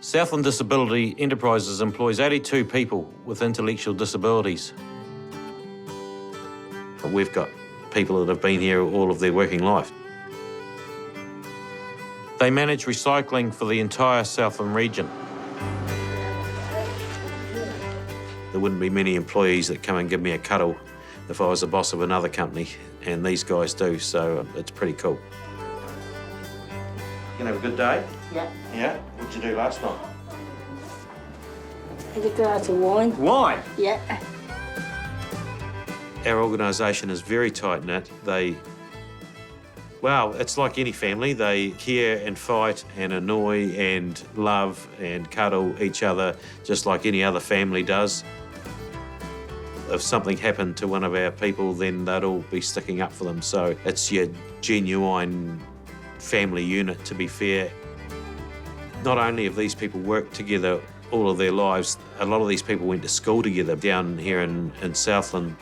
Southland Disability Enterprises employs 82 people with intellectual disabilities. We've got people that have been here all of their working life. They manage recycling for the entire Southland region. There wouldn't be many employees that come and give me a cuddle if I was the boss of another company, and these guys do, so it's pretty cool. You gonna have a good day? Yeah. Yeah? What'd you do last night? Had a glass of wine. Wine? Yeah. Our organisation is very tight-knit. Well, it's like any family. They care and fight and annoy and love and cuddle each other just like any other family does. If something happened to one of our people, then they'd all be sticking up for them. So it's your genuine family unit, to be fair. Not only have these people worked together all of their lives, a lot of these people went to school together down here in Southland.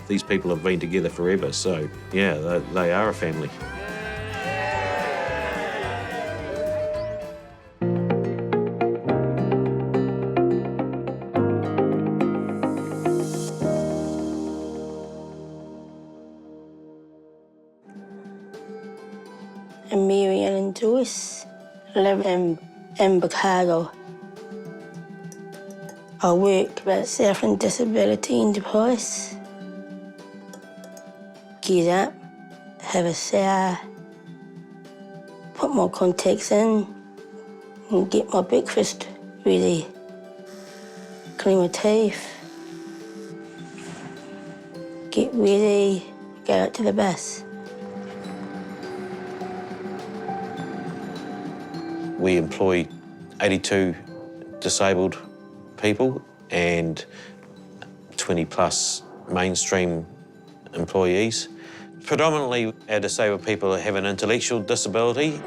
These people have been together forever, so yeah, they are a family. I'm Mary Ellen Joyce. I live in Invercargill. I work at Southland Disability Enterprise. Get up, have a shower, put my contacts in, and get my breakfast ready. Clean my teeth, get ready, go out to the bus. We employ 82 disabled people and 20 plus mainstream employees. Predominantly, our disabled people have an intellectual disability.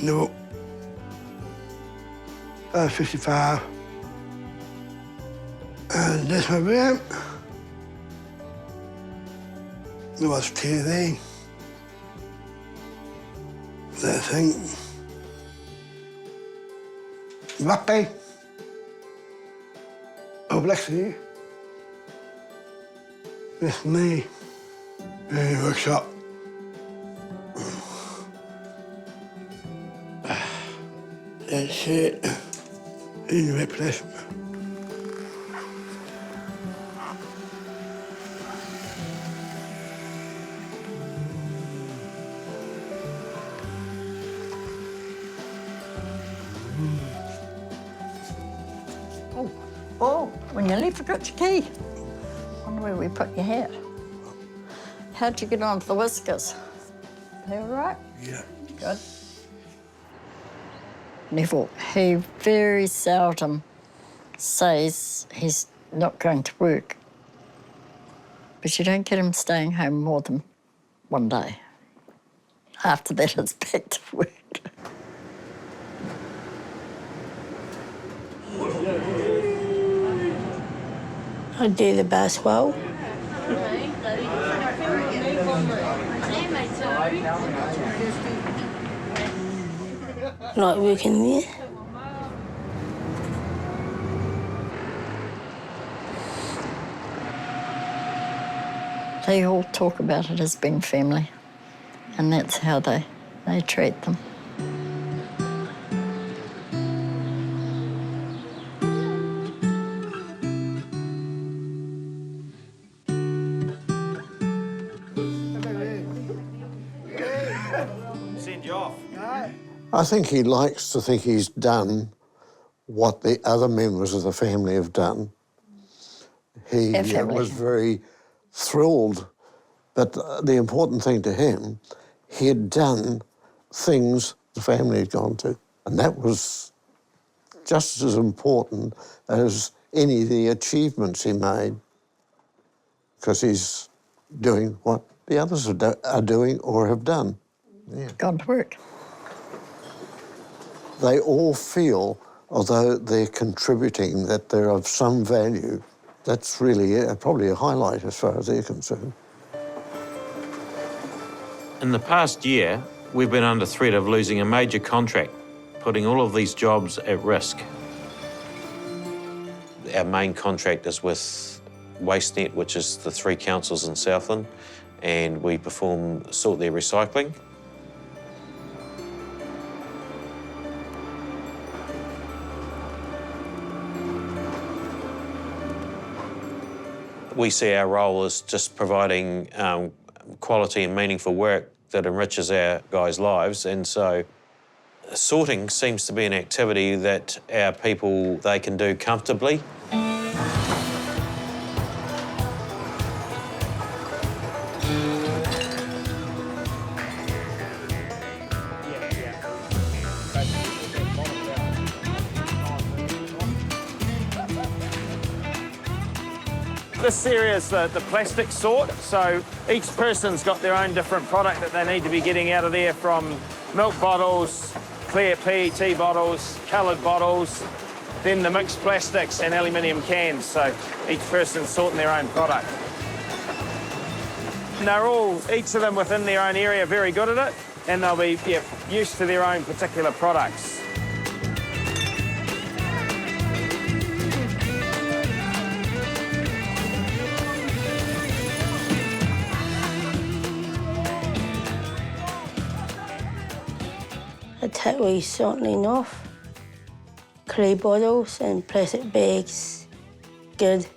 No. 55. And that's my room. There was TV. That thing. Rugby. Oh, bless you. That's me in the workshop. That's it. In the right place. Oh, we nearly forgot your key. Wonder where we put your hat. How'd you get onto the whiskers? They all right? Yeah. Good. Neville, he very seldom says he's not going to work. But you don't get him staying home more than one day. After that, it's back to work. I do the bus well. Like working there. They all talk about it as being family, and that's how they treat them. Send you off. I think he likes to think he's done what the other members of the family have done. He was very thrilled, but the important thing to him, he had done things the family had gone to, and that was just as important as any of the achievements he made, because he's doing what the others are doing or have done. Yeah. Gone to work. They all feel, although they're contributing, that they're of some value. That's really probably a highlight as far as they're concerned. In the past year, We've been under threat of losing a major contract, putting all of these jobs at risk. Our main contract is with WasteNet, which is the 3 councils in Southland, and we sort their recycling. We see our role as just providing quality and meaningful work that enriches our guys' lives, and so sorting seems to be an activity that our people, they can do comfortably. This area is the plastic sort, so each person's got their own different product that they need to be getting out of there, from milk bottles, clear PET bottles, coloured bottles, then the mixed plastics and aluminium cans, so each person's sorting their own product. And they're all, each of them within their own area, very good at it, and they'll be used to their own particular products. I take away sorting off. Clay bottles and plastic bags. Good.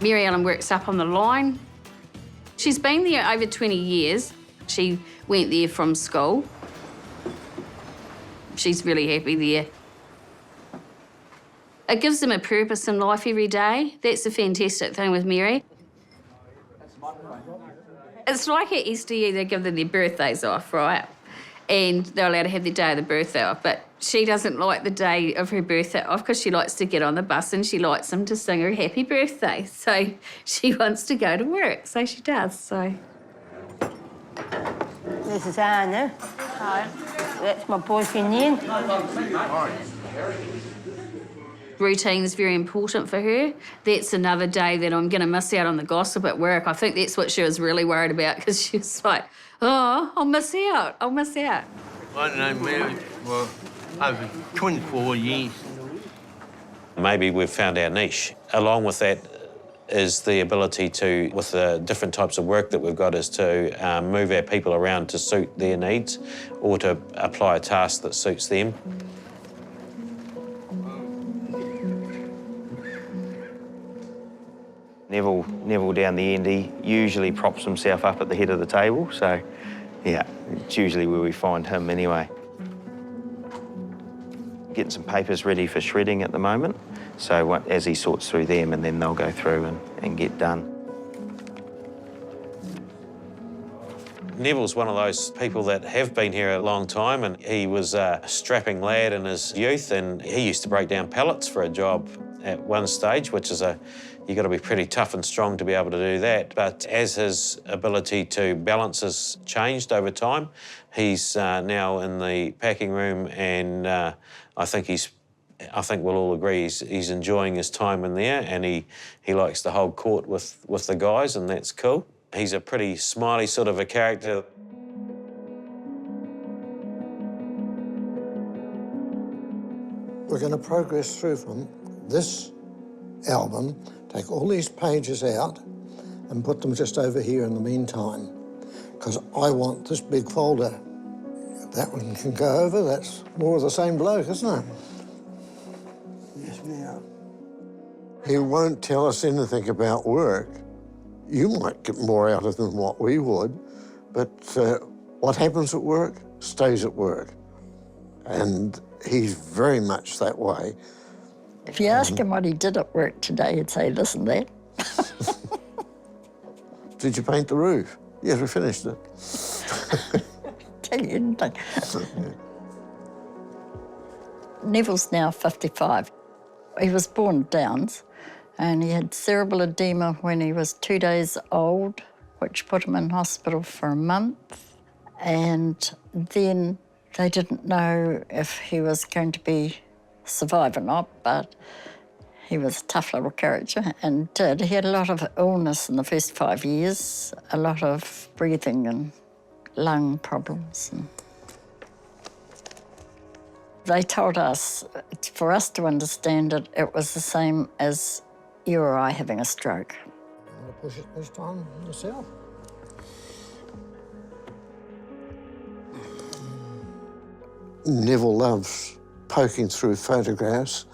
Mary Ellen works up on the line. She's been there over 20 years. She went there from school. She's really happy there. It gives them a purpose in life every day. That's the fantastic thing with Mary. It's like at SDE, they give them their birthdays off, right? And they're allowed to have their day of the birthday off. But she doesn't like the day of her birthday off because she likes to get on the bus and she likes them to sing her happy birthday. So she wants to go to work, so she does, so. This is Anna. Hi. That's my boyfriend, Ian. Routine is very important for her. That's another day that I'm going to miss out on the gossip at work. I think that's what she was really worried about, because she was like, oh, I'll miss out. I'll miss out. I know Mary for over 24 years. Maybe we've found our niche. Along with that is the ability to, with the different types of work that we've got, is to move our people around to suit their needs or to apply a task that suits them. Neville down the end, he usually props himself up at the head of the table, so yeah, it's usually where we find him anyway. Getting some papers ready for shredding at the moment, so as he sorts through them, and then they'll go through and get done. Neville's one of those people that have been here a long time, and he was a strapping lad in his youth, and he used to break down pallets for a job at one stage, which is you've got to be pretty tough and strong to be able to do that. But as his ability to balance has changed over time, he's now in the packing room, and I think we'll all agree he's enjoying his time in there, and he likes to hold court with the guys, and that's cool. He's a pretty smiley sort of a character. We're going to progress through from this album, take all these pages out and put them just over here in the meantime, because I want this big folder. That one can go over, that's more of the same bloke, isn't it? Yes, ma'am. He won't tell us anything about work. You might get more out of than what we would, but what happens at work stays at work. And he's very much that way. If you ask him what he did at work today, he'd say this and that. Did you paint the roof? Yes, we finished it. Tell you anything. Neville's now 55. He was born with Downs, and he had cerebral edema when he was 2 days old, which put him in hospital for a month. And then they didn't know if he was going to survive or not, but He was a tough little character, and he had a lot of illness in the first 5 years, a lot of breathing and lung problems. And they told us, for us to understand it, it was the same as you or I having a stroke. Want to push it this time yourself? Neville loves poking through photographs.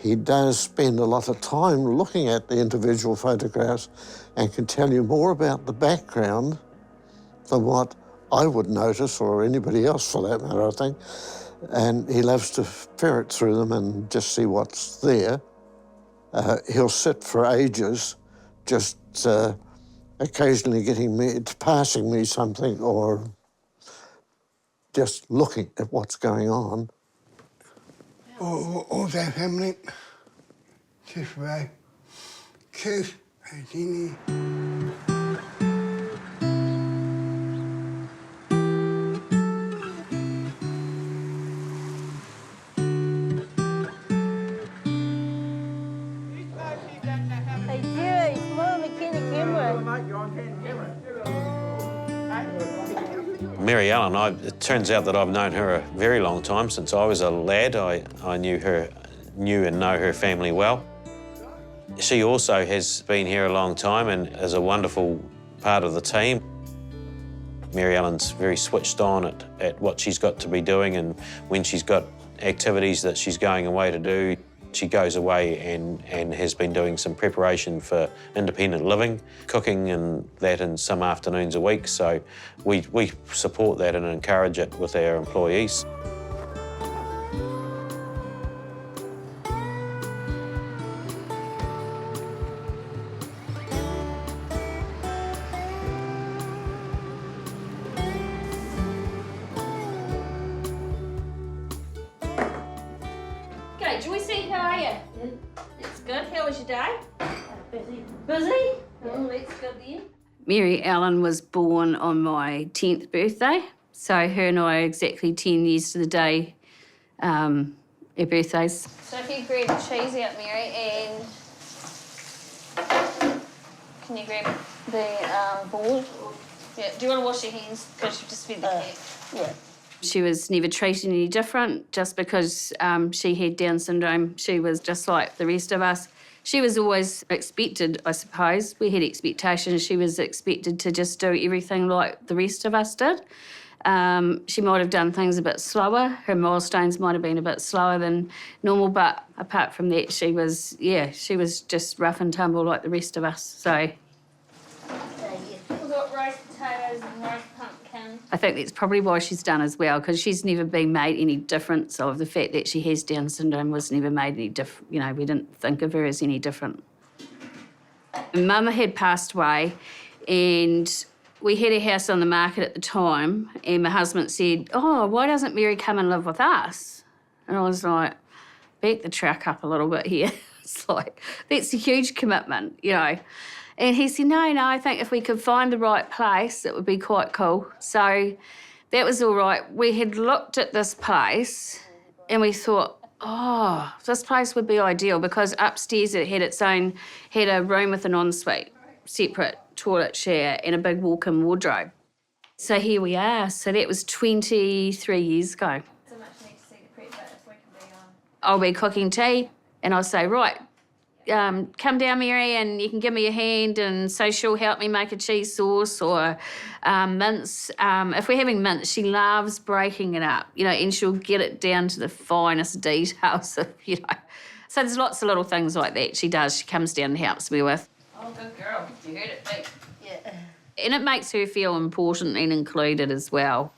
He does spend a lot of time looking at the individual photographs and can tell you more about the background than what I would notice, or anybody else for that matter, I think. And he loves to ferret through them and just see what's there. He'll sit for ages just occasionally passing me something or just looking at what's going on. All their family, just right, kiss, Virginia. Mary Ellen, it turns out that I've known her a very long time. Since I was a lad, I knew and know her family well. She also has been here a long time and is a wonderful part of the team. Mary Ellen's very switched on at what she's got to be doing, and when she's got activities that she's going away to do, she goes away and has been doing some preparation for independent living, cooking and that in some afternoons a week. So we support that and encourage it with our employees. G'day, Joycey, how are you? Good. That's good. How was your day? Busy. Busy? Oh, that's good then. Mary Ellen was born on my 10th birthday, so her and I are exactly 10 years to the day, our birthdays. So if you grab the cheese out, Mary, and can you grab the board? Yeah. Do you want to wash your hands because you just fed the cat? Yeah. She was never treated any different just because she had Down syndrome. She was just like the rest of us. She was always expected, I suppose. We had expectations. She was expected to just do everything like the rest of us did. She might have done things a bit slower. Her milestones might have been a bit slower than normal, but apart from that, she was just rough and tumble like the rest of us. So We've got roast potatoes and roast pumpkin. I think that's probably why she's done as well, because she's never been made any difference of the fact that she has Down syndrome was never made any different. You know, we didn't think of her as any different. Mama had passed away and we had a house on the market at the time, and my husband said, "Oh, why doesn't Mary come and live with us?" And I was like, back the truck up a little bit here. It's like, that's a huge commitment, you know. And he said, no, I think if we could find the right place, it would be quite cool. So that was all right. We had looked at this place and we thought, oh, this place would be ideal, because upstairs it had a room with an ensuite, separate toilet, shower and a big walk-in wardrobe. So here we are. So that was 23 years ago. So much need to see the prep, but if we can be on. I'll be cooking tea and I'll say, right, come down, Mary, and you can give me a hand. And so she'll help me make a cheese sauce or mince. If we're having mince, she loves breaking it up, you know, and she'll get it down to the finest details, you know. So there's lots of little things like that she does. She comes down and helps me with. Oh, good girl. You heard it, mate. Yeah. And it makes her feel important and included as well.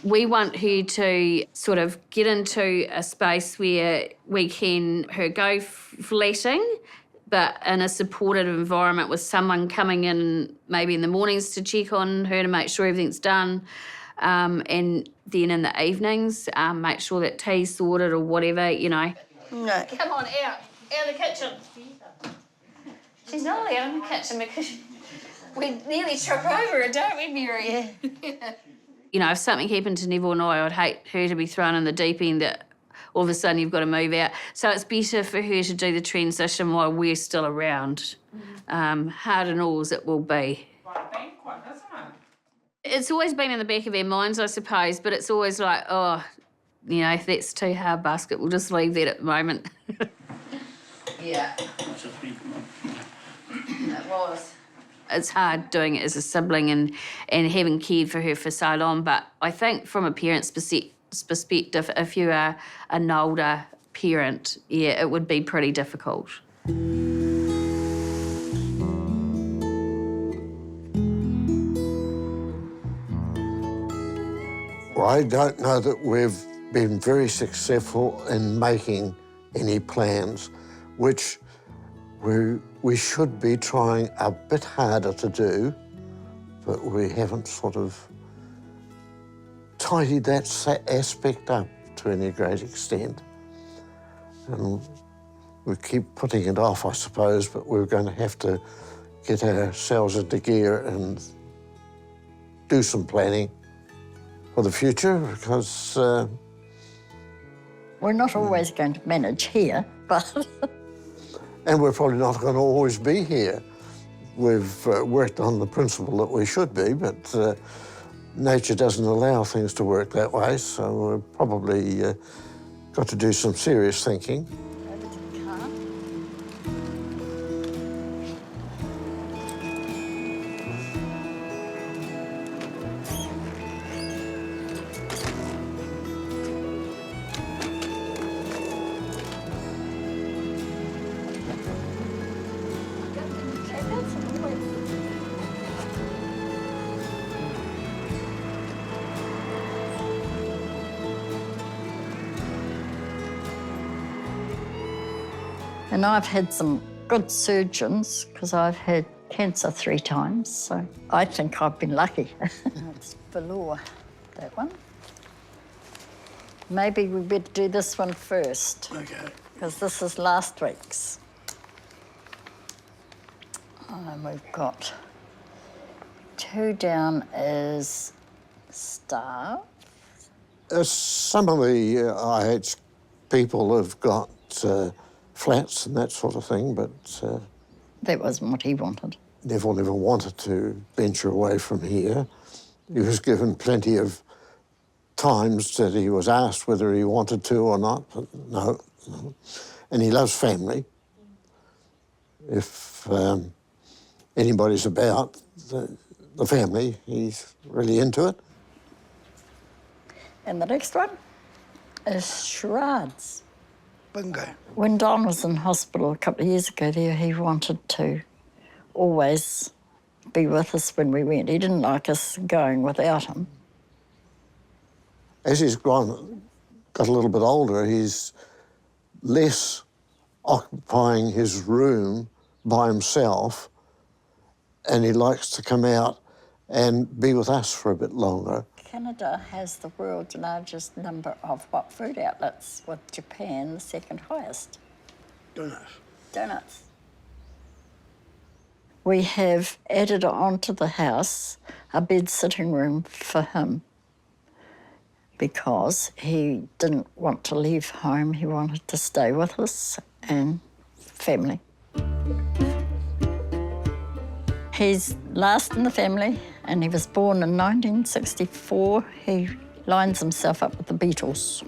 We want her to sort of get into a space where we can her go fletting, but in a supportive environment with someone coming in maybe in the mornings to check on her to make sure everything's done, and then in the evenings make sure that tea's sorted or whatever, you know. No. Come on, out of the kitchen. She's not allowed in the kitchen because we nearly trip over her, don't we, Mary? Yeah. You know, if something happened to Neville and I'd hate her to be thrown in the deep end that all of a sudden you've got to move out. So it's better for her to do the transition while we're still around. Hard and all as it will be. It's always been in the back of our minds, I suppose, but it's always like, oh, you know, if that's too hard basket, we'll just leave that at the moment. Yeah. It was. It's hard doing it as a sibling and having cared for her for so long, but I think from a parent's perspective, if you are an older parent, yeah, it would be pretty difficult. Well, I don't know that we've been very successful in making any plans, which we should be trying a bit harder to do, but we haven't sort of tidied that aspect up to any great extent. And we keep putting it off, I suppose, but we're going to have to get ourselves into gear and do some planning for the future, because... we're not always going to manage here, but... And we're probably not going to always be here. We've worked on the principle that we should be, but nature doesn't allow things to work that way, so we've probably got to do some serious thinking. And I've had some good surgeons because I've had cancer 3 times, so I think I've been lucky. It's velour, that one. Maybe we better do this one first. Okay. Because this is last week's. And we've got 2 down as staff. Some of the IH people have got flats and that sort of thing, but... that wasn't what he wanted. Neville never wanted to venture away from here. He was given plenty of times that he was asked whether he wanted to or not, but no. And he loves family. If anybody's about the family, he's really into it. And the next one is charades. Bingo. When Don was in hospital a couple of years ago there, he wanted to always be with us when we went. He didn't like us going without him. As he's got a little bit older, he's less occupying his room by himself, and he likes to come out and be with us for a bit longer. Canada has the world's largest number of what food outlets, with Japan the second highest. Donuts. We have added onto the house a bed sitting room for him because he didn't want to leave home. He wanted to stay with us and family. He's last in the family, and he was born in 1964. He lines himself up with the Beatles.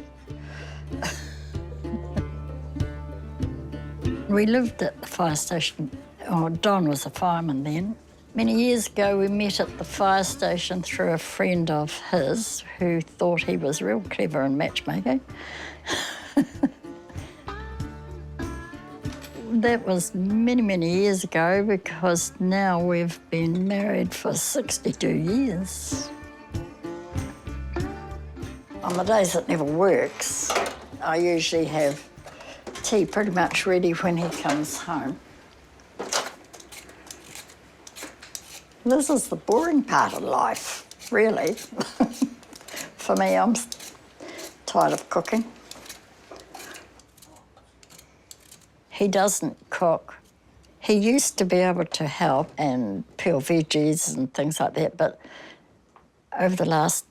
We lived at the fire station. Oh, Don was a fireman then. Many years ago, we met at the fire station through a friend of his who thought he was real clever in matchmaking. That was many, many years ago, because now we've been married for 62 years. On the days it never works, I usually have tea pretty much ready when he comes home. This is the boring part of life, really. For me, I'm tired of cooking. He doesn't cook. He used to be able to help and peel veggies and things like that, but over the last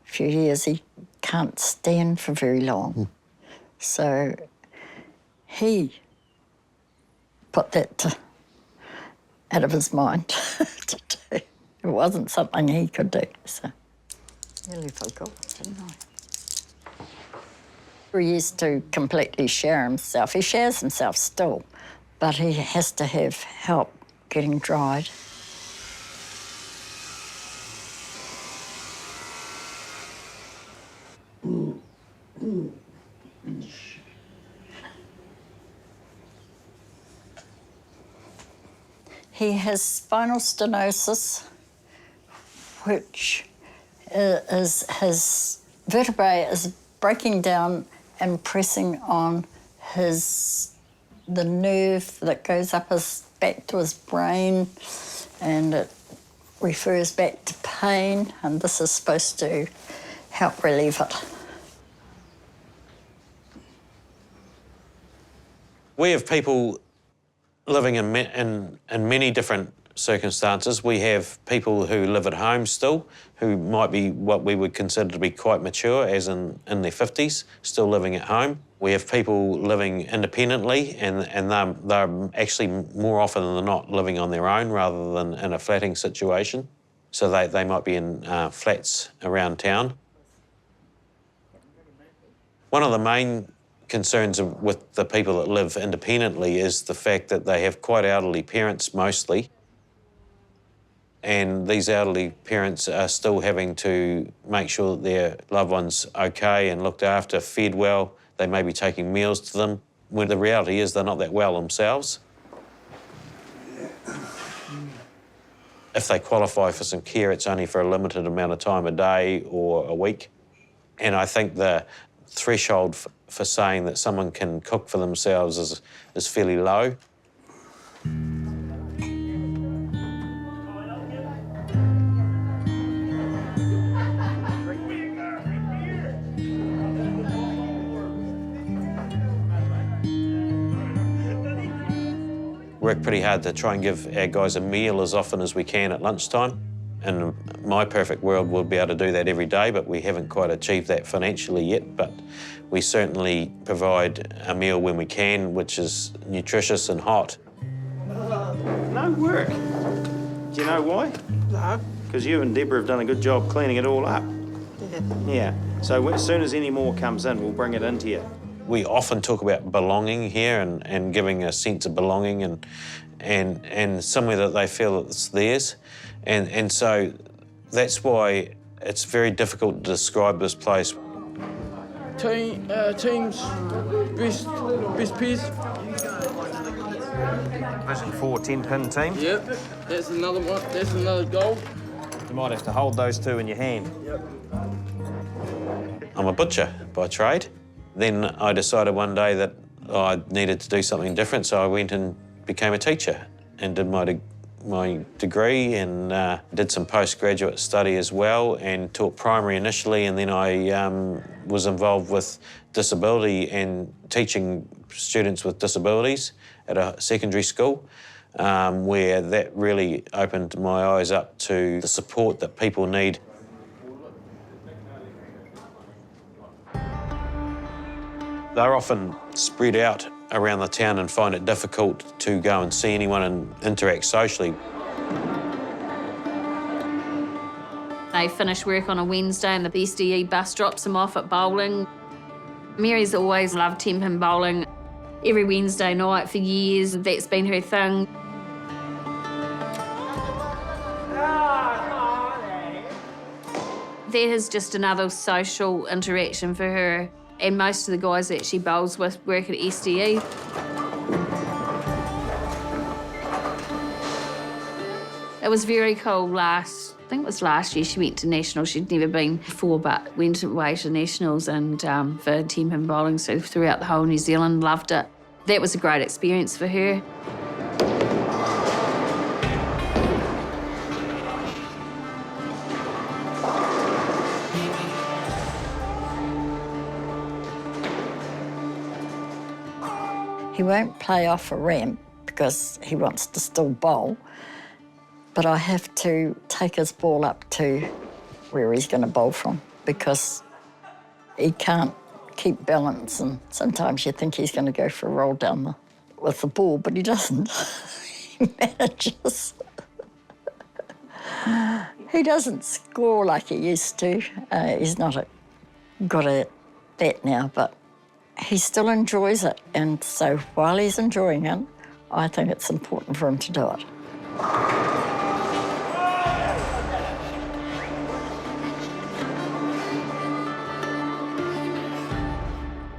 few years, he can't stand for very long. So he put that out of his mind to do. It wasn't something he could do, so nearly forgot, didn't I? He used to completely share himself. He shares himself still, but he has to have help getting dried. He has spinal stenosis, which is his vertebrae is breaking down and pressing on the nerve that goes up his back to his brain, and it refers back to pain, and this is supposed to help relieve it. We have people living in many different circumstances. We have people who live at home still, who might be what we would consider to be quite mature, as in their 50s, still living at home. We have people living independently, and they're actually more often than not living on their own rather than in a flatting situation. So they might be in flats around town. One of the main concerns with the people that live independently is the fact that they have quite elderly parents mostly, and these elderly parents are still having to make sure that their loved one's okay and looked after, fed well. They may be taking meals to them, when the reality is they're not that well themselves. If they qualify for some care, it's only for a limited amount of time a day or a week. And I think the threshold for saying that someone can cook for themselves is fairly low. Work pretty hard to try and give our guys a meal as often as we can at lunchtime. In my perfect world, we'll be able to do that every day, but we haven't quite achieved that financially yet. But we certainly provide a meal when we can, which is nutritious and hot. No work. Do you know why? No. Because you and Deborah have done a good job cleaning it all up. Yeah. So as soon as any more comes in, we'll bring it into you. We often talk about belonging here and giving a sense of belonging and somewhere that they feel that it's theirs. And so that's why it's very difficult to describe this place. Teams, best piece. Vision 4 10-pin team. Yep, that's another one. That's another goal. You might have to hold those two in your hand. Yep. I'm a butcher by trade. Then I decided one day that I needed to do something different, so I went and became a teacher and did my degree and did some postgraduate study as well, and taught primary initially, and then I was involved with disability and teaching students with disabilities at a secondary school, where that really opened my eyes up to the support that people need. They're often spread out around the town and find it difficult to go and see anyone and interact socially. They finish work on a Wednesday and the SDE bus drops them off at bowling. Mary's always loved 10-pin bowling. Every Wednesday night for years, that's been her thing. That is just another social interaction for her. And most of the guys that she bowls with work at SDE. It was very cool I think it was last year she went to Nationals. She'd never been before, but went away to Nationals and for 10-pin bowling, so throughout the whole New Zealand, loved it. That was a great experience for her. He won't play off a ramp because he wants to still bowl, but I have to take his ball up to where he's going to bowl from because he can't keep balance, and sometimes you think he's going to go for a roll down with the ball, but he doesn't. He manages. He doesn't score like he used to. He's not good at that now, but he still enjoys it. And so while he's enjoying it, I think it's important for him to do it.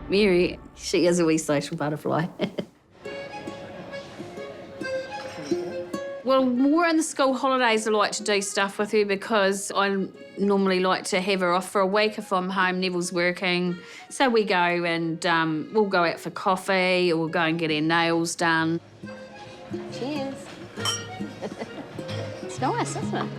Mary, she is a wee social butterfly. Well, more in the school holidays I like to do stuff with her because I normally like to have her off for a week if I'm home, Neville's working. So we go and we'll go out for coffee or we'll go and get our nails done. Cheers. It's nice, isn't it?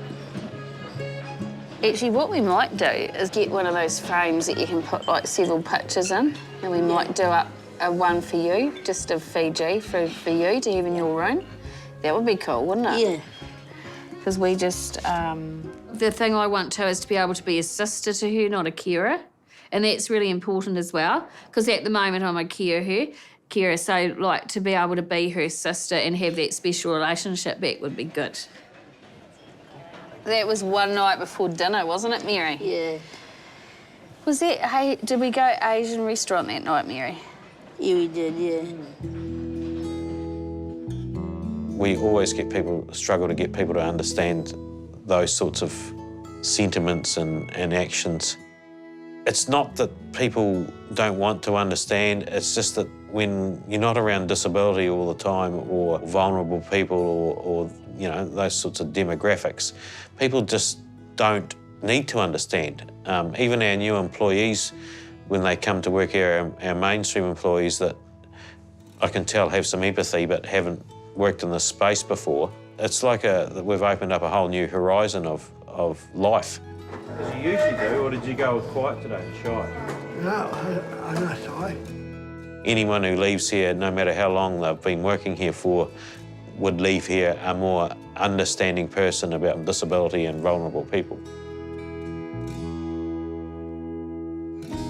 Actually, what we might do is get one of those frames that you can put like several pictures in, and we might do up a one for you, just of Fiji for you to have in your room. That would be cool, wouldn't it? Yeah. Because we just... The thing I want to is to be able to be a sister to her, not a carer. And that's really important as well, because at the moment I'm a carer, so like to be able to be her sister and have that special relationship back would be good. That was one night before dinner, wasn't it, Mary? Yeah. Was that... Hey, did we go Asian restaurant that night, Mary? Yeah, we did, yeah. We always struggle to get people to understand those sorts of sentiments and actions. It's not that people don't want to understand, it's just that when you're not around disability all the time or vulnerable people or you know, those sorts of demographics, people just don't need to understand. Even our new employees, when they come to work here, our mainstream employees that I can tell have some empathy but haven't worked in this space before, it's like we've opened up a whole new horizon of life. As you usually do, or did you go quiet today and shy? No, I'm not shy. Anyone who leaves here, no matter how long they've been working here for, would leave here a more understanding person about disability and vulnerable people.